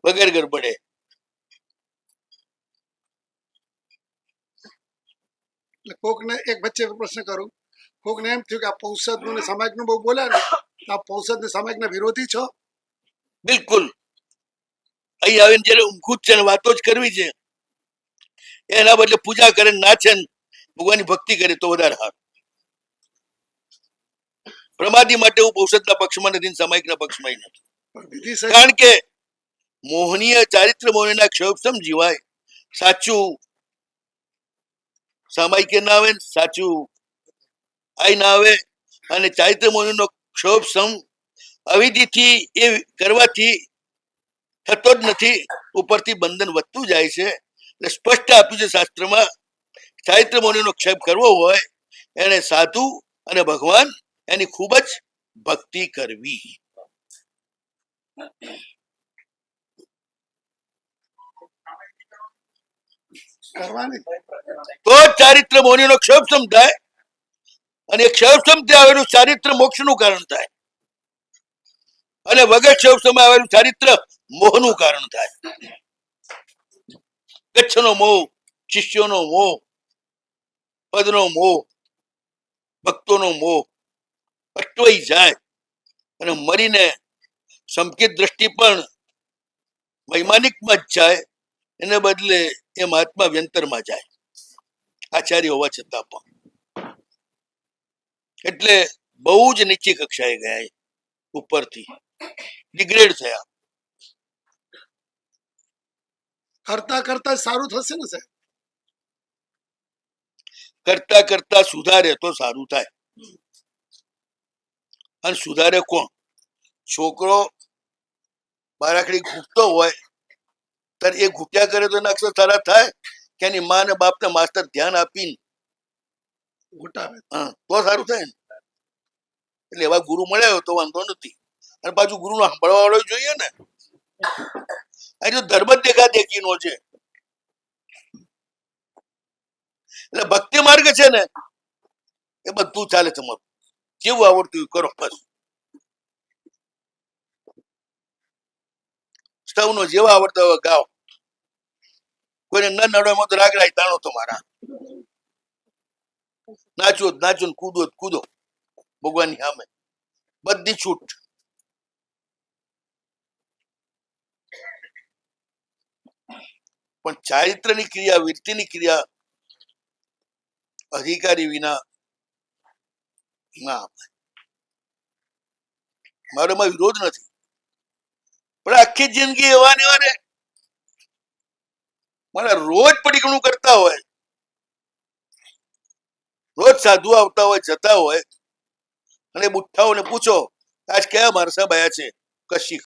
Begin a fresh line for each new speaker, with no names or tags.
વગર ગડબડે.
કોકને એક વચ્ચે પ્રશ્ન કરું, કોકને એમ થયું કે આ પૌષદ નું સમાજનું બહુ બોલ્યા ને, આ પૌષદ ને સમાજના વિરોધી છો?
બિલકુલ. અહીં આવીને જયારે ઊંઘું જ છે ને વાતો જ કરવી છે, એના બદલે પૂજા કરે નાચે ભગવાનની ભક્તિ કરે તો વધારે સારું. પ્રમાદી માટે હું પૌષદના પક્ષમાં નથી, સામાયિકના પક્ષમાં નથી.
વિધિ
કારણ કે મોહનીય ચારિત્ર મોહનીના ક્ષોભસમ જીવાય. સાચું સામાયિક ના આવે, સાચું આઈ ના આવે. અને ચારિત્ર મોહનીનો ક્ષોભસમ અવિધિથી એ કરવાથી થતો જ નથી, ઉપરથી બંધન વધતું જાય છે. એટલે સ્પષ્ટ આપ્યું છે શાસ્ત્રમાં, ચારિત્ર મોહનીનો ક્ષેપ કરવો હોય એને સાધુ અને ભગવાન એની ખૂબ જ ભક્તિ કરવી. તો ચારિત્ર મોહનીનો ક્ષોભસમ થાય, અને ક્ષોભસમથી આવેલું ચારિત્ર મોક્ષનું કારણ થાય, અને વગર ક્ષોભસમ આવેલું ચારિત્ર મોહનું કારણ થાય. કચ્છનો મોહ, શિષ્યોનો મોહ, પદનો મોહ, ભક્તોનો મોહ અટવાઈ જાય અને મરીને સંકેત દ્રષ્ટિ પણ વૈમાનિકમાં જ જાય, એને બદલે એ મહાત્મા વ્યંતરમાં જાય, આચાર્ય હોવા છતાં પણ. એટલે બહુ જ નીચી કક્ષાએ ગયા, ઉપરથી ડિગ્રેડ થયા.
કરતા કરતા સારું થશે ને સાહેબ?
કરતા કરતા સુધારે તો સારું થાય. અને સુધારે કોણ? છોકરો બારાખડી ઘૂંટતો હોય ત્યારે એ ઘૂંટ્યા કરે તો એના અક્ષર સારા થાય કે એની મા ને બાપ ને માસ્તર ધ્યાન આપીને ઘૂંટાવે તો સારું થાય ને. એટલે એવા ગુરુ મળ્યો તો વાંધો નથી. અને પાછું ગુરુ નો સાંભળવા વાળો જોઈએ ને. અહીં તો ધર્મ જ દેખા દેખી નો છે. એટલે ભક્તિ માર્ગ છે ને એ બધું ચાલે તમારું, જેવું આવડતું કરો બસ. સ્ટવનો જેવા આવડતા હોય ગાઓ, કોઈને ન નડવામાં તો રાગ રાય તાણો તમારા. નાચો નાચો, કૂદો કૂદો ભગવાનની સામે, બધી છૂટ. પણ ચારિત્રની ક્રિયા, વૃત્તિની ક્રિયા અધિકારી વિના ના અપાય. મારોમાં વિરોધ નથી, પણ આખી જિંદગી એવા ને એવા ને મને રોજ પડીકણું કરતા હોય, રોજ સાધુ આવતા હોય જતા હોય, અને બુઠ્ઠાઓને પૂછો આજ કયા માણસા બયા છે, કશી